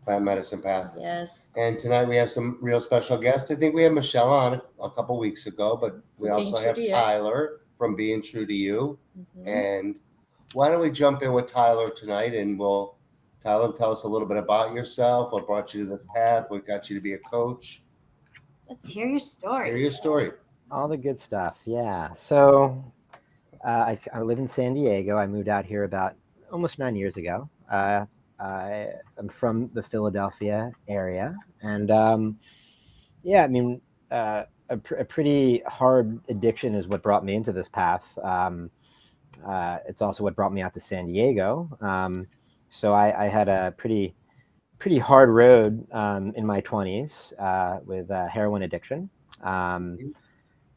that medicine path. Yes. And tonight we have some real special guests. I think we had Michelle on a couple weeks ago, but we Being also True have to You. Tyler from Being True to You. Mm-hmm. And why don't we jump in with Tyler tonight, and Tyler, tell us a little bit about yourself, what brought you to this path, what got you to be a coach. Let's hear your story. Hear your story. All the good stuff. Yeah. So I live in San Diego. I moved out here about almost 9 years ago. I'm from the Philadelphia area. And yeah, I mean, a pretty hard addiction is what brought me into this path. It's also what brought me out to San Diego. So I had a pretty hard road in my 20s with heroin addiction.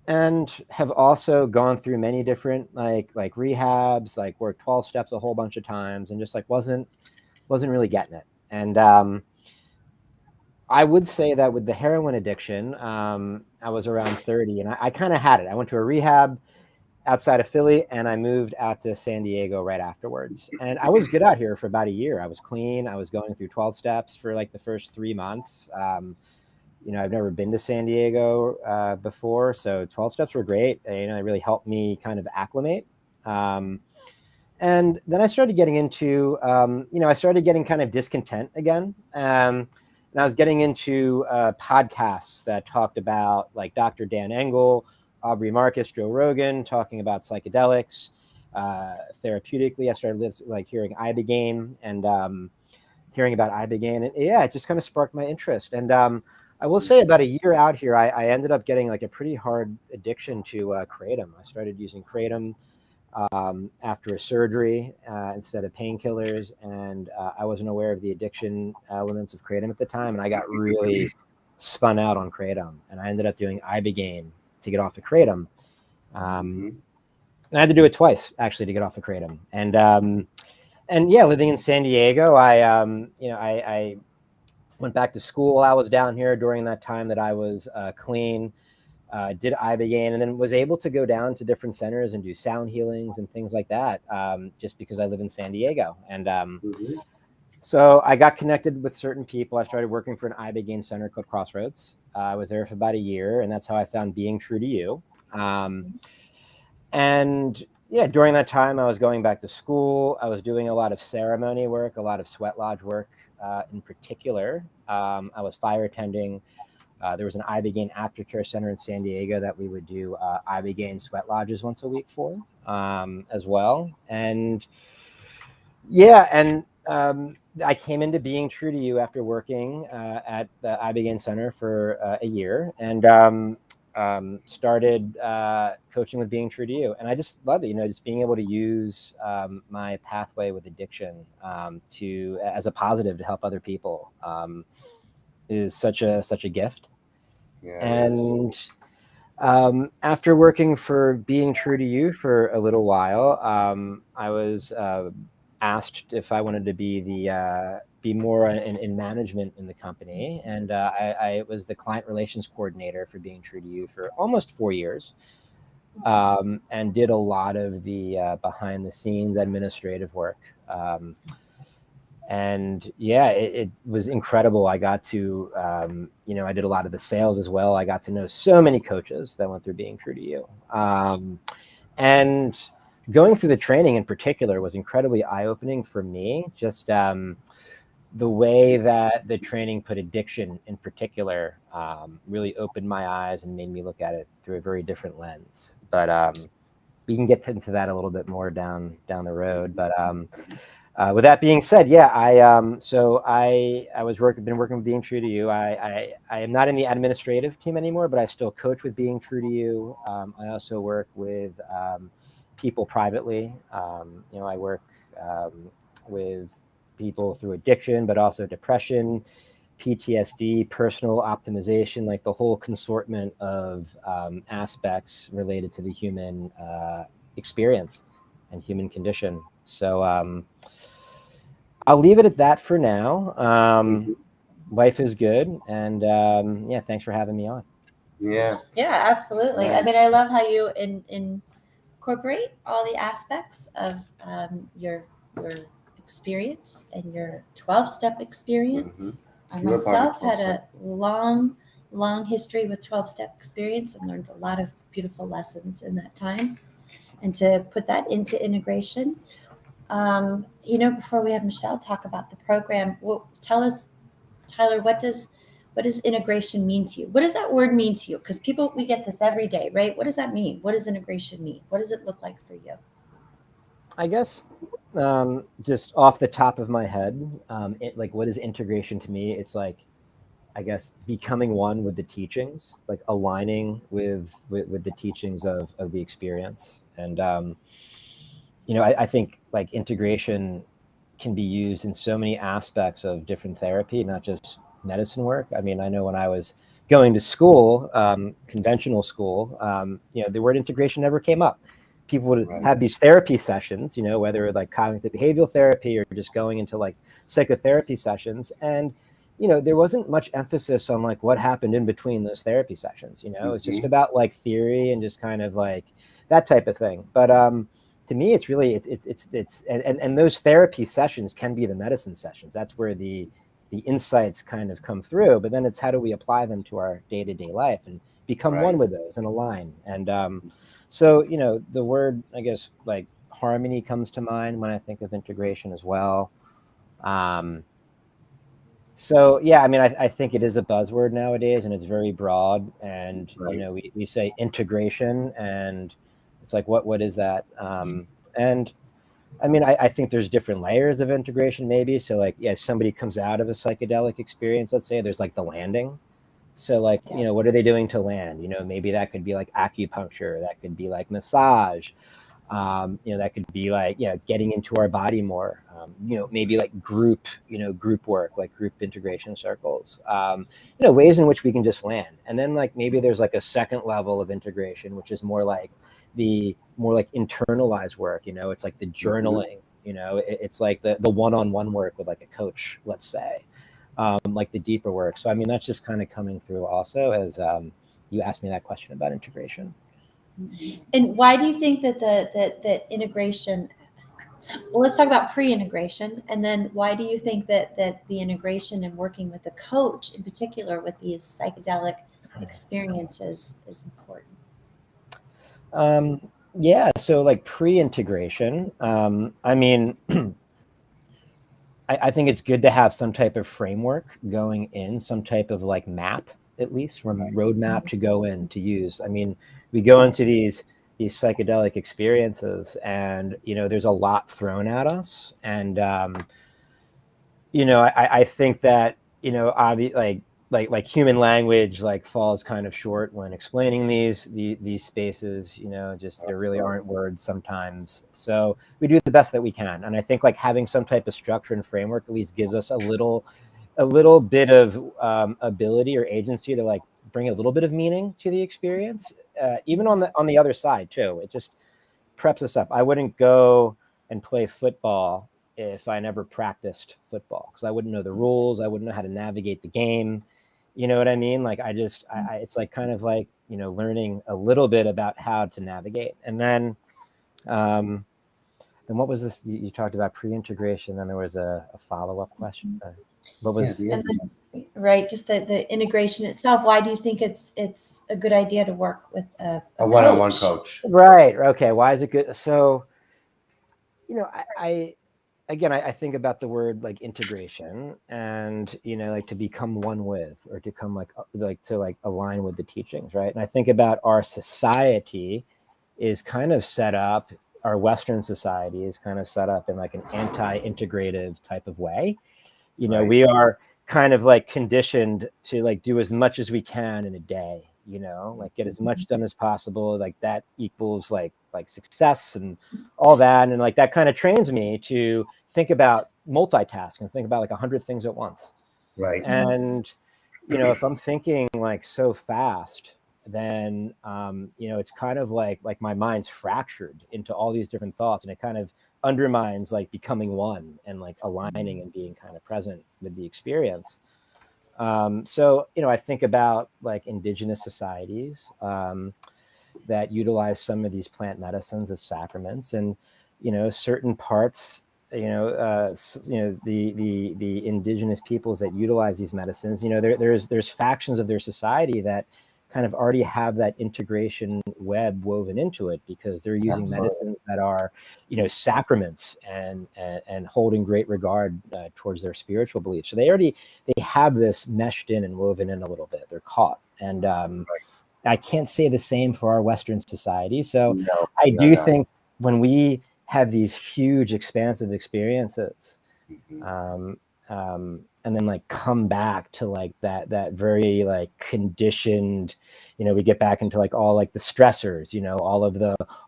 And have also gone through many different like rehabs, like worked 12 steps a whole bunch of times, and just like wasn't really getting it. And I would say that with the heroin addiction, I was around 30, and I kind of had it. I went to a rehab outside of Philly, and I moved out to San Diego right afterwards. And I was good out here for about a year. I was clean. I was going through 12 steps for like the first 3 months. I've never been to San Diego before, so 12 steps were great. It really helped me kind of acclimate. And then I started getting into, I started getting kind of discontent again. And I was getting into podcasts that talked about like Dr. Dan Engel, Aubrey Marcus, Joe Rogan, talking about psychedelics. Therapeutically, I started hearing Ibogaine and hearing about Ibogaine. And yeah, it just kind of sparked my interest. And I will say about a year out here, I ended up getting like a pretty hard addiction to Kratom. I started using Kratom after a surgery instead of painkillers. And I wasn't aware of the addiction elements of Kratom at the time. And I got really spun out on Kratom. And I ended up doing Ibogaine to get off of Kratom. And I had to do it twice, actually, to get off of Kratom. And yeah, living in San Diego, I went back to school. I was down here during that time that I was clean. Did Ibogaine, and then was able to go down to different centers and do sound healings and things like that, just because I live in San Diego. And so I got connected with certain people. I started working for an Ibogaine center called Crossroads. I was there for about a year, and that's how I found Being True to You. And yeah, during that time, I was going back to school. I was doing a lot of ceremony work, a lot of sweat lodge work in particular. I was fire attending. There was an Ibogaine aftercare center in San Diego that we would do Ibogaine sweat lodges once a week for as well. And yeah, and I came into Being True to You after working at the Ibogaine Center for a year, and started coaching with Being True to You. And I just love it, just being able to use my pathway with addiction as a positive to help other people. Is such a gift. Yeah, and after working for Being True to You for a little while, I was asked if I wanted to be more in management in the company, and I was the client relations coordinator for Being True to You for almost 4 years, and did a lot of the behind the scenes administrative work. And yeah, it was incredible. I got to, I did a lot of the sales as well. I got to know so many coaches that went through Being True to You. And going through the training in particular was incredibly eye-opening for me. Just the way that the training put addiction in particular really opened my eyes and made me look at it through a very different lens. But we can get into that a little bit more down the road. But with that being said, yeah, I been working with Being True to You. I am not in the administrative team anymore, but I still coach with Being True to You. I also work with people privately. I work with people through addiction, but also depression, PTSD, personal optimization, like the whole consortment of aspects related to the human experience and human condition. So I'll leave it at that for now. Life is good. And yeah, thanks for having me on. Yeah. Yeah, absolutely. I mean, I love how you incorporate all the aspects of your experience and your 12-step experience. I You were part of myself had a 12-step. long history with 12-step experience and learned a lot of beautiful lessons in that time. And to put that into integration, before we have Michelle talk about the program, tell us, Tyler, what does integration mean to you? What does that word mean to you? Because we get this every day, right? What does that mean? What does integration mean? What does it look like for you? I guess just off the top of my head, like what is integration to me? It's like, I guess, becoming one with the teachings, like aligning with the teachings of the experience. And I think like integration can be used in so many aspects of different therapy, not just medicine work. I mean, I know when I was going to school, conventional school, the word integration never came up. People would have these therapy sessions, whether like cognitive behavioral therapy or just going into like psychotherapy sessions. And, there wasn't much emphasis on like what happened in between those therapy sessions. It's just about like theory and just kind of like that type of thing. But to me, it's really and those therapy sessions can be the medicine sessions. That's where the insights kind of come through. But then it's how do we apply them to our day-to-day life and become one with those and align. And so the word, I guess, like harmony comes to mind when I think of integration as well. So yeah, I mean, I think it is a buzzword nowadays, and it's very broad. And we say integration, and it's like what is that? And I mean, I think there's different layers of integration, maybe. So like, yeah, somebody comes out of a psychedelic experience. Let's say there's like the landing. So like, what are they doing to land? Maybe that could be like acupuncture. That could be like massage. That could be like, getting into our body more, maybe like group work, like group integration circles, ways in which we can just land. And then like, maybe there's like a second level of integration, which is more like internalized work, it's like the journaling, it's like the one-on-one work with like a coach, let's say, like the deeper work. So, I mean, that's just kind of coming through also as you asked me that question about integration. And why do you think that integration? Well, let's talk about pre-integration, and then why do you think that the integration and working with the coach, in particular, with these psychedelic experiences, is important? Yeah, so like pre-integration, I mean, I think it's good to have some type of framework going in, some type of like map, at least from roadmap to go in to use. I mean, we go into these psychedelic experiences, and there's a lot thrown at us, and I think that like human language like falls kind of short when explaining these spaces. Just there really aren't words sometimes, so we do the best that we can. And I think like having some type of structure and framework at least gives us a little bit of ability or agency to like bring a little bit of meaning to the experience, even on the other side too. It just preps us up. I wouldn't go and play football if I never practiced football, because I wouldn't know the rules. I wouldn't know how to navigate the game. You know what I mean? Like it's like kind of like, learning a little bit about how to navigate. And then what was this? You talked about pre-integration. Then there was a follow-up question. What was right? Just the integration itself. Why do you think it's a good idea to work with a one-on-one coach? Right. Okay. Why is it good? So, I think about the word like integration, and like to become one with, or to come to like align with the teachings, right? And I think about our society is kind of set up, our Western society is kind of set up in like an anti-integrative type of way. We are kind of like conditioned to like do as much as we can in a day, like get as much done as possible. Like that equals like success and all that. And like that kind of trains me to think about multitask and think about like 100 things at once. Right. And, if I'm thinking like so fast, then, it's kind of like my mind's fractured into all these different thoughts, and it kind of undermines like becoming one and like aligning and being kind of present with the experience. So, I think about like indigenous societies that utilize some of these plant medicines as sacraments, and, certain parts the indigenous peoples that utilize these medicines, there's factions of their society that kind of already have that integration web woven into it, because they're using medicines that are, sacraments and holding great regard towards their spiritual beliefs. So they have this meshed in and woven in a little bit. They're caught. And I can't say the same for our Western society. So I do think when we have these huge expansive experiences, and then like come back to like that very like conditioned, we get back into like all like the stressors,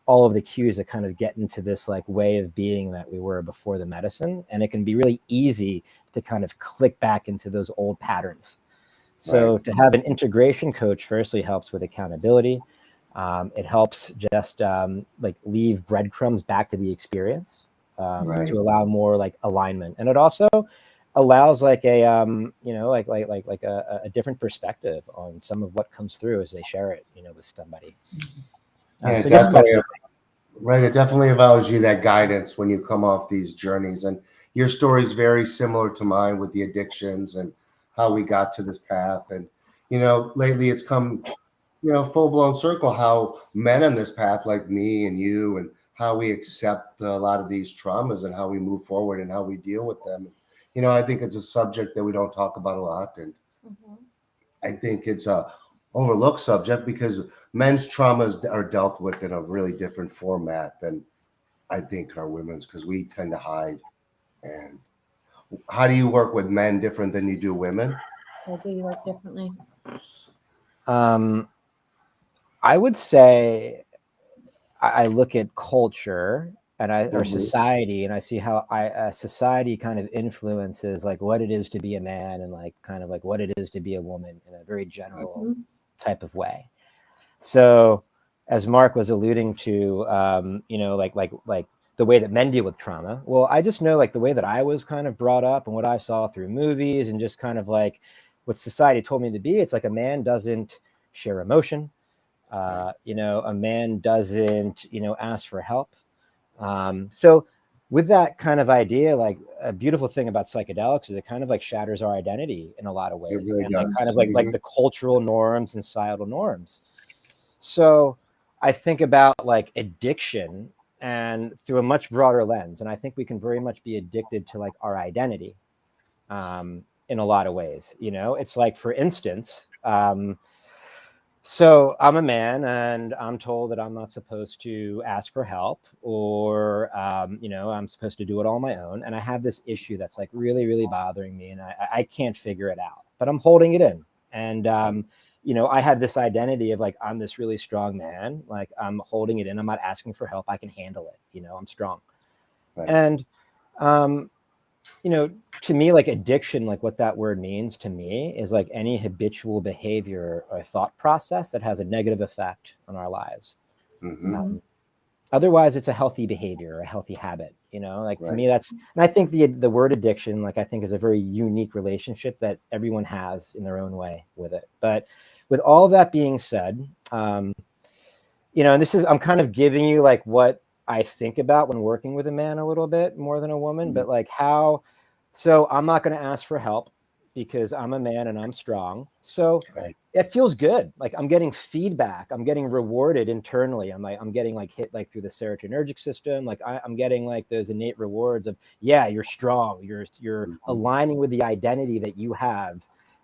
all of the cues that kind of get into this like way of being that we were before the medicine. And it can be really easy to kind of click back into those old patterns. So to have an integration coach firstly helps with accountability. It helps just like leave breadcrumbs back to the experience to allow more like alignment. And it also allows like a a different perspective on some of what comes through as they share it, with somebody. So definitely, it definitely allows you that guidance when you come off these journeys. And your story is very similar to mine with the addictions and how we got to this path. And lately it's come full-blown circle how men on this path like me and you, and how we accept a lot of these traumas and how we move forward and how we deal with them. I think it's a subject that we don't talk about a lot, and I think it's a overlooked subject because men's traumas are dealt with in a really different format than I think our women's, because we tend to hide. And how do you work with men different than you do women? Or do you work differently? I would say I look at culture and or society, and I see how society kind of influences like what it is to be a man and like kind of like what it is to be a woman in a very general type of way. So as Mark was alluding to, like the way that men deal with trauma. Well, I just know like the way that I was kind of brought up and what I saw through movies and just kind of like what society told me to be. It's like a man doesn't share emotion. A man doesn't, ask for help. So with that kind of idea, like a beautiful thing about psychedelics is it kind of like shatters our identity in a lot of ways. It really and does. Like kind of like the cultural norms and societal norms. So I think about like addiction and through a much broader lens. And I think we can very much be addicted to like our identity in a lot of ways. It's like, for instance, so I'm a man and I'm told that I'm not supposed to ask for help or, I'm supposed to do it all on my own. And I have this issue that's like really, really bothering me and I can't figure it out, but I'm holding it in. And, I have this identity of like, I'm this really strong man. Like I'm holding it in. I'm not asking for help. I can handle it. I'm strong. And, to me, like addiction, like what that word means to me is like any habitual behavior or thought process that has a negative effect on our lives. Otherwise, it's a healthy behavior, a healthy habit, to me, that's, and I think the word addiction, like I think is a very unique relationship that everyone has in their own way with it. But with all of that being said, and this is, I'm kind of giving you like what I think about when working with a man a little bit more than a woman, but like how, so I'm not going to ask for help because I'm a man and I'm strong. So it feels good. Like I'm getting feedback. I'm getting rewarded internally. I'm getting like hit like through the serotonergic system. Like I'm getting like those innate rewards of, yeah, you're strong. You're aligning with the identity that you have,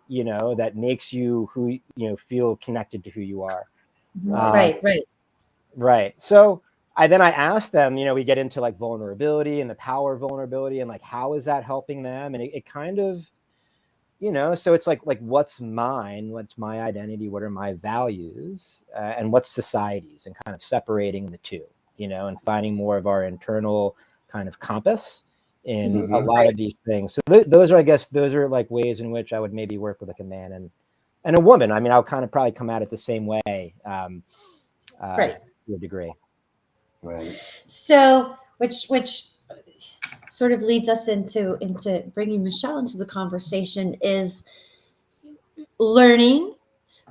that makes you who, feel connected to who you are. Right. So I asked them, we get into like vulnerability and the power of vulnerability and like, how is that helping them? And it kind of, so it's like what's mine, what's my identity, what are my values, and what's society's, and kind of separating the two, and finding more of our internal kind of compass in a lot of these things. So those are like ways in which I would maybe work with like a man and a woman. I mean, I'll kind of probably come at it the same way to a degree. Right. So, which sort of leads us into bringing Michelle into the conversation is learning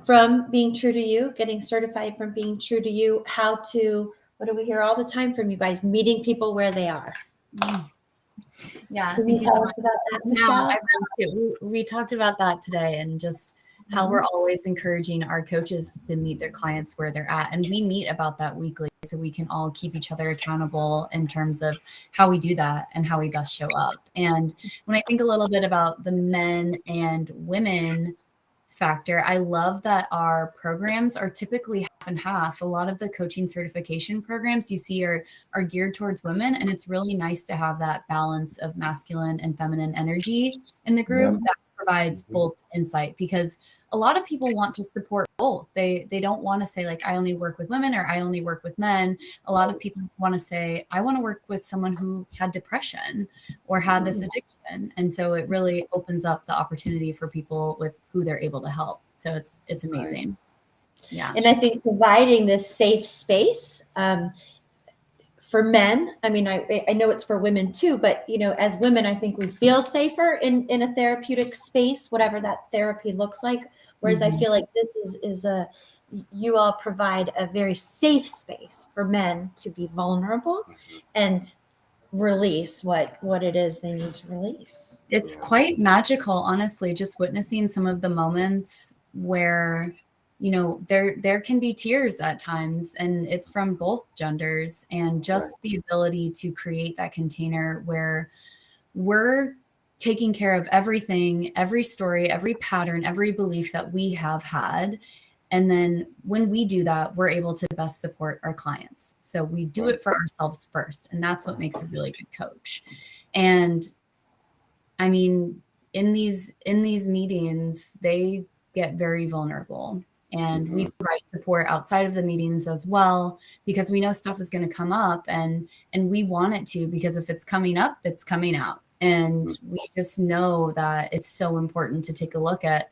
from being true to you, getting certified from being true to you, how to, what do we hear all the time from you guys? Meeting people where they are. Yeah. Can you tell us about that, Michelle? We talked about that today, and just how we're always encouraging our coaches to meet their clients where they're at. And we meet about that weekly, so we can all keep each other accountable in terms of how we do that and how we best show up. And when I think a little bit about the men and women factor, I love that our programs are typically half and half. A lot of the coaching certification programs you see are geared towards women, and it's really nice to have that balance of masculine and feminine energy in the group that provides both insight, because a lot of people want to support both. They don't want to say like, I only work with women or I only work with men. A lot of people want to say, I want to work with someone who had depression or had this addiction. And so it really opens up the opportunity for people with who they're able to help. So it's amazing. Right. Yeah. And I think providing this safe space for men, I mean, I know it's for women too, but as women, I think we feel safer in a therapeutic space, whatever that therapy looks like. Whereas I feel like this is you all provide a very safe space for men to be vulnerable and release what it is they need to release. It's quite magical, honestly, just witnessing some of the moments where there can be tears at times, and it's from both genders, and just the ability to create that container where we're taking care of everything, every story, every pattern, every belief that we have had. And then when we do that, we're able to best support our clients. So we do it for ourselves first, and that's what makes a really good coach. And I mean, in these meetings, they get very vulnerable. And we provide support outside of the meetings as well, because we know stuff is going to come up, and we want it to, because if it's coming up, it's coming out. And we just know that it's so important to take a look at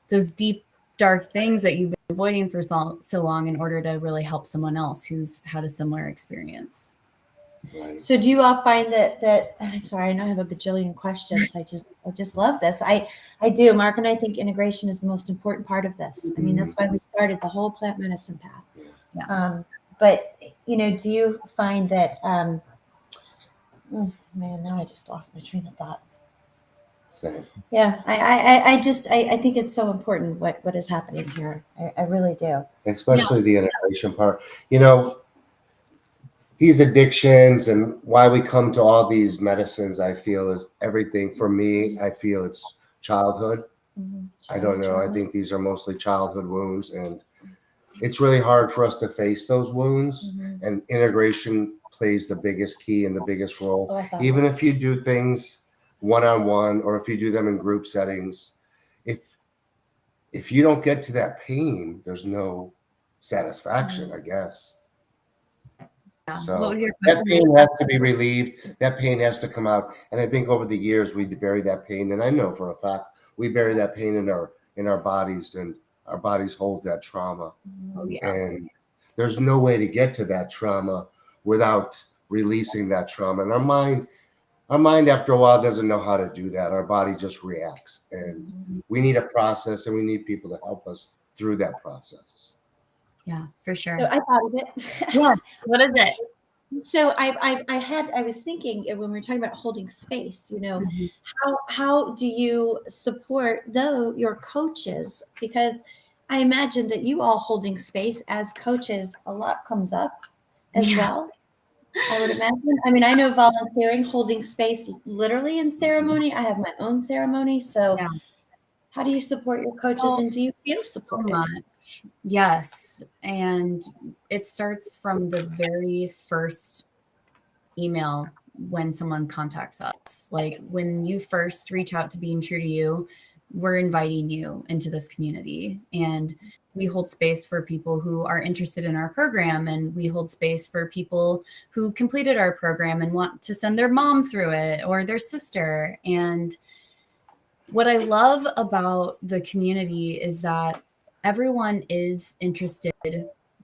those deep, dark things that you've been avoiding for so long in order to really help someone else who's had a similar experience. Right. So do you all find that I'm sorry, I know I have a bajillion questions. I just love this. I do. Mark and I think integration is the most important part of this. I mean, that's why we started the whole plant medicine path. Yeah. But do you find that man, now I just lost my train of thought. Same. Yeah, I think it's so important what is happening here. I really do. Especially the integration part. These addictions and why we come to all these medicines, I feel, is everything for me. I feel it's childhood. I don't know. I think these are mostly childhood wounds, and it's really hard for us to face those wounds. And integration plays the biggest key and the biggest role. Even if you do things one-on-one, or if you do them in group settings, if you don't get to that pain, there's no satisfaction, I guess. So that pain has to be relieved. That pain has to come out. And I think over the years we bury that pain. And I know for a fact we bury that pain in our bodies, and our bodies hold that trauma. And there's no way to get to that trauma without releasing that trauma. And our mind after a while doesn't know how to do that. Our body just reacts. And we need a process, and we need people to help us through that process. Yeah, for sure. So I thought of it. Yeah. What is it? So I was thinking when we were talking about holding space, how do you support your coaches? Because I imagine that you all holding space as coaches, a lot comes up as well. I would imagine. I mean, I know volunteering, holding space literally in ceremony. I have my own ceremony. So how do you support your coaches, and do you feel supported? So much. Yes. And it starts from the very first email when someone contacts us. Like when you first reach out to Being True to You, we're inviting you into this community, and we hold space for people who are interested in our program, and we hold space for people who completed our program and want to send their mom through it or their sister. And what I love about the community is that everyone is interested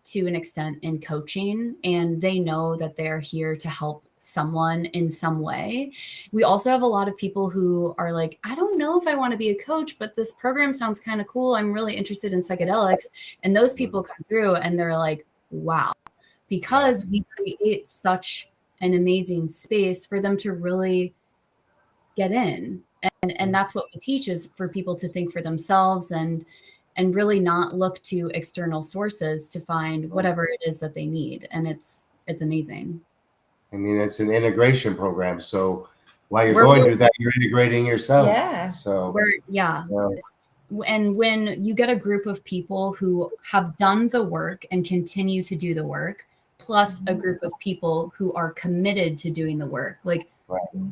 to an extent in coaching, and they know that they're here to help someone in some way. We also have a lot of people who are like, I don't know if I want to be a coach, but this program sounds kind of cool. I'm really interested in psychedelics. And those people come through and they're like, wow, because we create such an amazing space for them to really get in. And that's what we teach, is for people to think for themselves and really not look to external sources to find whatever it is that they need. And it's amazing. I mean, it's an integration program. So while you're going through that, you're integrating yourself. Yeah. So And when you get a group of people who have done the work and continue to do the work, plus a group of people who are committed to doing the work, like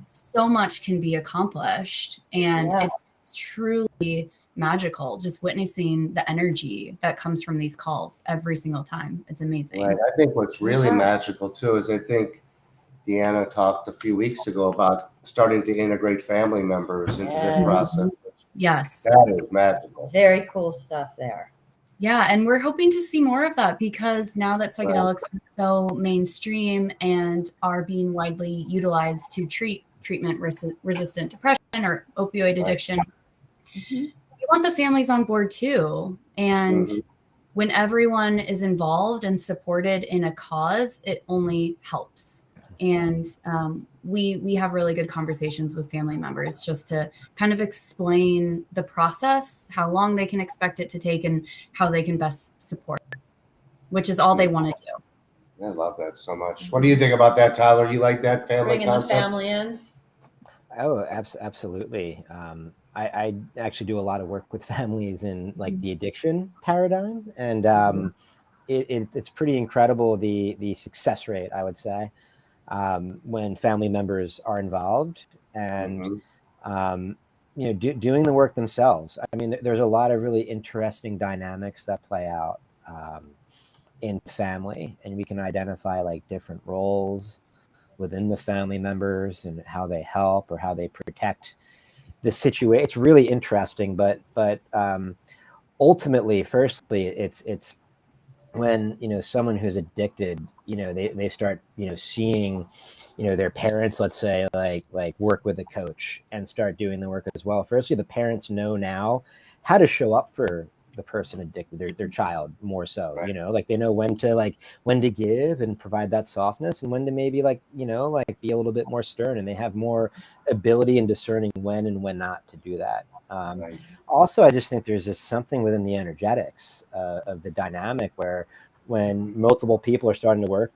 so much can be accomplished. And it's truly magical just witnessing the energy that comes from these calls every single time. It's amazing. Right. I think what's really magical too is, I think Deanna talked a few weeks ago about starting to integrate family members into this process. Yes. That is magical. Very cool stuff there. Yeah, and we're hoping to see more of that, because now that psychedelics are so mainstream and are being widely utilized to treat treatment-resistant depression or opioid addiction, we want the families on board too. And when everyone is involved and supported in a cause, it only helps. And we have really good conversations with family members just to kind of explain the process, how long they can expect it to take, and how they can best support, which is all they want to do. I love that so much. What do you think about that, Tyler? You like that family Bringing concept? the family in? Oh, absolutely. I actually do a lot of work with families in like the addiction paradigm, and it's pretty incredible, the success rate, I would say, when family members are involved and doing the work themselves. I mean, there's a lot of really interesting dynamics that play out in family, and we can identify like different roles within the family members and how they help or how they protect the situation. It's really interesting, but ultimately, firstly, it's when someone who's addicted, they start seeing their parents, let's say, like work with a coach and start doing the work as well. Firstly, the parents know now how to show up for the person addicted, their child, more so, like they know when to give and provide that softness, and when to maybe be a little bit more stern, and they have more ability in discerning when and when not to do that. Also, I just think there's just something within the energetics of the dynamic where when multiple people are starting to work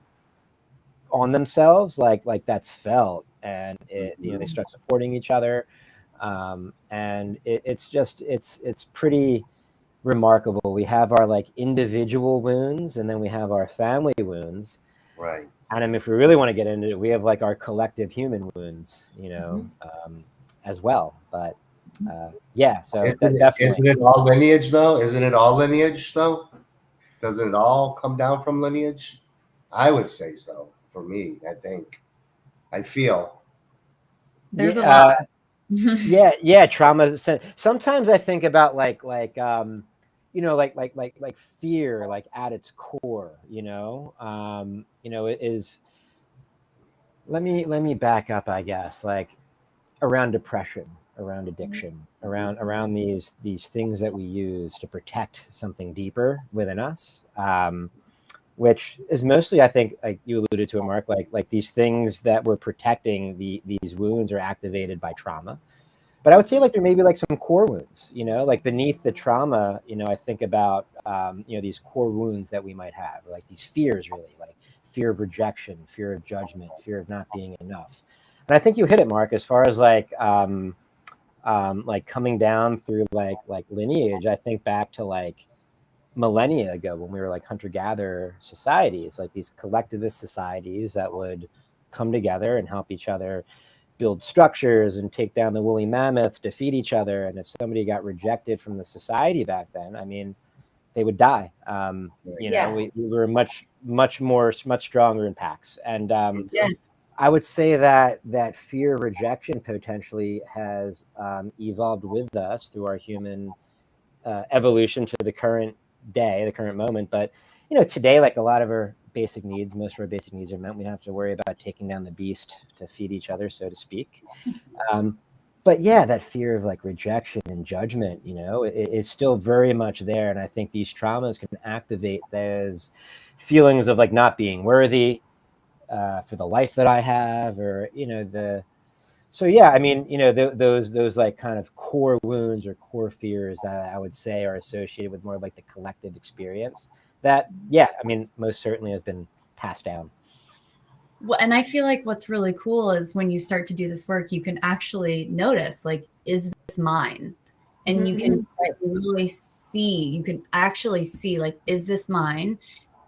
on themselves, like that's felt, and they start supporting each other, and it's pretty remarkable. We have our like individual wounds, and then we have our family wounds. Right. And if we really want to get into it, we have like our collective human wounds, as well. But so definitely. Isn't it all lineage though? Doesn't it all come down from lineage? I would say so. For me, I feel there's a lot. Trauma. Sometimes I think about like fear, like at its core, it is. Let me back up, I guess, like around depression, around addiction, around these things that we use to protect something deeper within us, which is mostly, I think, like you alluded to it, Mark, like these things that we're protecting, these wounds are activated by trauma. But I would say like there may be like some core wounds, like beneath the trauma, I think about, these core wounds that we might have, like these fears, really, like fear of rejection, fear of judgment, fear of not being enough. And I think you hit it, Mark, as far as like coming down through like lineage. I think back to like millennia ago when we were like hunter-gatherer societies, like these collectivist societies that would come together and help each other build structures and take down the woolly mammoth to feed each other. And if somebody got rejected from the society back then, I mean, they would die. We were much stronger in packs. And I would say that fear of rejection potentially has evolved with us through our human evolution to the current day, the current moment. But today, like a lot of our basic needs, most of our basic needs are met. We don't have to worry about taking down the beast to feed each other, so to speak. But that fear of like rejection and judgment, it is still very much there. And I think these traumas can activate those feelings of like not being worthy, for the life that I have, or so yeah, I mean, those like kind of core wounds or core fears that I would say are associated with more of like the collective experience that, yeah, I mean, most certainly has been passed down. Well, and I feel like what's really cool is when you start to do this work, you can actually notice, like, is this mine? And you can really see, you can actually see, like, is this mine?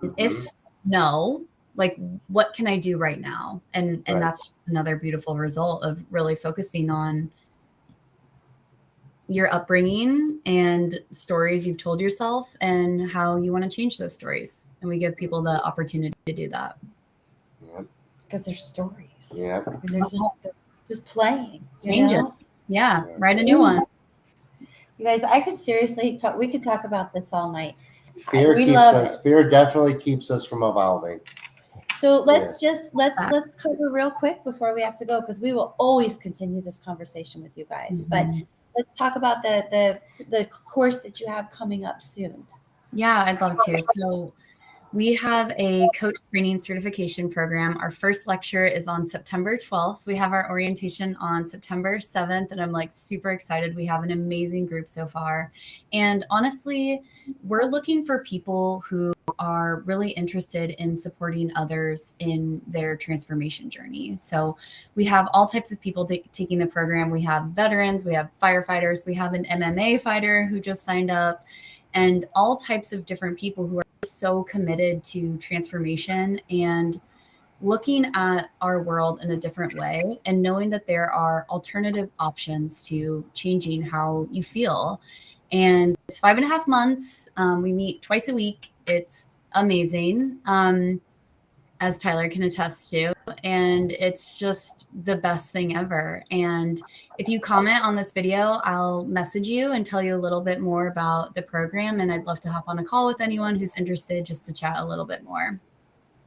And if no, like, what can I do right now? And that's just another beautiful result of really focusing on your upbringing and stories you've told yourself and how you want to change those stories. And we give people the opportunity to do that. Because they're stories. Yeah. And they're just playing. Change it. Yeah. Write a new one. You guys, I could seriously talk. We could talk about this all night. Fear definitely keeps us from evolving. So let's cover real quick before we have to go, because we will always continue this conversation with you guys. But let's talk about the course that you have coming up soon. Yeah, I'd love to. So we have a coach training certification program. Our first lecture is on September 12th. We have our orientation on September 7th, and I'm like super excited. We have an amazing group so far. And honestly, we're looking for people who are really interested in supporting others in their transformation journey. So we have all types of people taking the program. We have veterans, we have firefighters, we have an MMA fighter who just signed up, and all types of different people who are so committed to transformation and looking at our world in a different way and knowing that there are alternative options to changing how you feel. And it's 5.5 months. We meet twice a week. It's amazing, as Tyler can attest to. And it's just the best thing ever. And if you comment on this video, I'll message you and tell you a little bit more about the program. And I'd love to hop on a call with anyone who's interested just to chat a little bit more.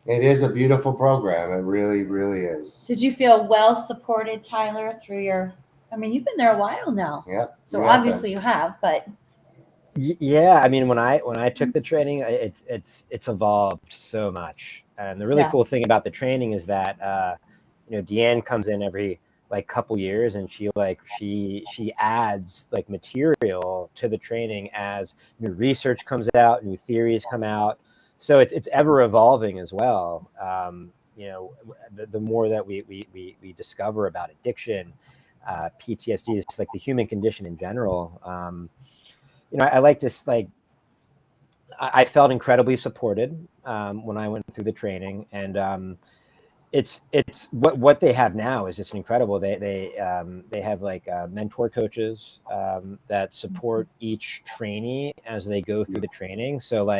It is a beautiful program. It really, really is. Did you feel well supported, Tyler, through you've been there a while now. Yeah. So obviously you have, but. Yeah, I mean, when I took the training, it's evolved so much. And the really cool thing about the training is that Deanne comes in every like couple years, and she adds like material to the training as new research comes out, new theories come out. So it's ever evolving as well. The more that we discover about addiction, PTSD, is just like the human condition in general. I like to I felt incredibly supported when I went through the training, and it's what they have now is just incredible. They have like mentor coaches that support each trainee as they go through the training. So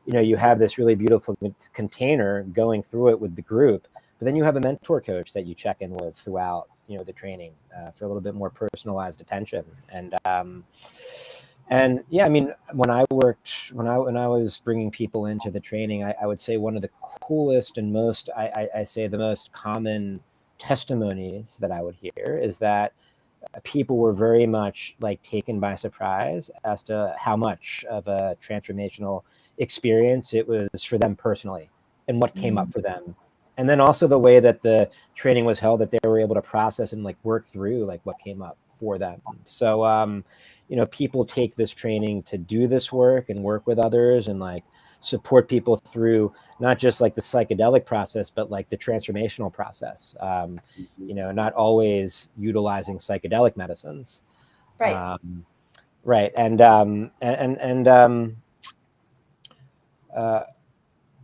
you have this really beautiful container going through it with the group, but then you have a mentor coach that you check in with throughout the training for a little bit more personalized attention. And yeah, I mean, when I was bringing people into the training, I would say one of the coolest and most, I say the most common testimonies that I would hear is that people were very much like taken by surprise as to how much of a transformational experience it was for them personally and what came up for them. And then also the way that the training was held, that they were able to process and like work through like what came up for them. So, people take this training to do this work and work with others and like support people through not just like the psychedelic process, but like the transformational process, not always utilizing psychedelic medicines. Right. Right.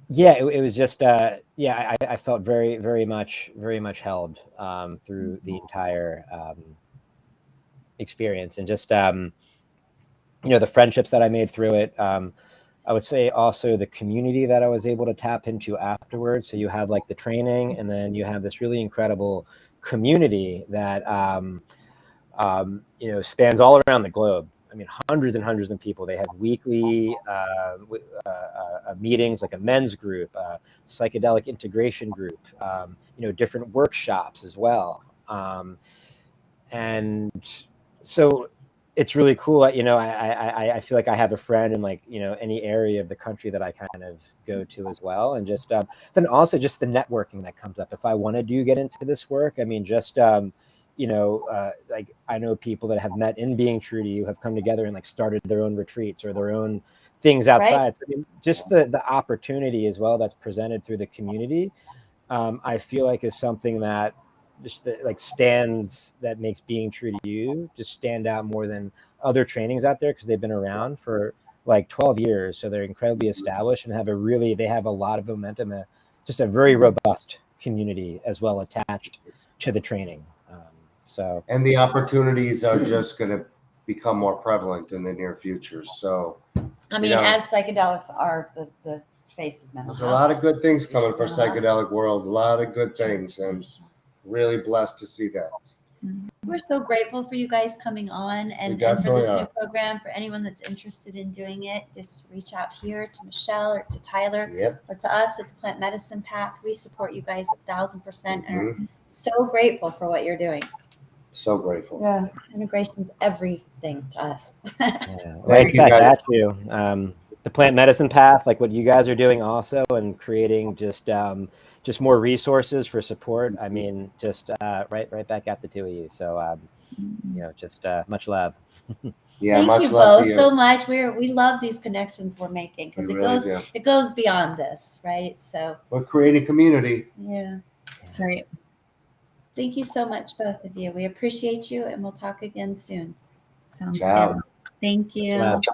It was just, I felt very, very much held through the entire experience, and just, the friendships that I made through it. I would say also the community that I was able to tap into afterwards. So you have like the training, and then you have this really incredible community that, spans all around the globe. I mean, hundreds and hundreds of people. They have weekly meetings, like a men's group, psychedelic integration group, different workshops as well. And so it's really cool. You know, I feel like I have a friend in like, you know, any area of the country that I kind of go to as well. And just then also just the networking that comes up. If I want to get into this work, I mean, just, you know, like I know people that have met in Being True to You have come together and like started their own retreats or their own things outside. Right. So, I mean, just the opportunity as well that's presented through the community, I feel like is something that just like that makes Being True to You just stand out more than other trainings out there, because they've been around for like 12 years. So they're incredibly established and they have a lot of momentum, just a very robust community as well attached to the training. And the opportunities are just going to become more prevalent in the near future. So, I mean, as psychedelics are the face of mental health. There's a lot of good things coming for psychedelic world. A lot of good things. I'm really blessed to see that. We're so grateful for you guys coming on and for this new program. For anyone that's interested in doing it, just reach out here to Michelle or to Tyler or to us at the Plant Medicine Path. We support you guys 1,000% and are so grateful for what you're doing. So grateful. Yeah, integration's everything to us. Right back at you. The Plant Medicine Path, like what you guys are doing also, and creating just more resources for support. I mean, just right back at the two of you. So, you know, just much love. Yeah, thank much you love both to you. so much. We love these connections we're making, because it goes beyond this, right? So we're creating community. Yeah, that's right. Thank you so much, both of you. We appreciate you, and we'll talk again soon. Sounds Ciao. good. Thank you.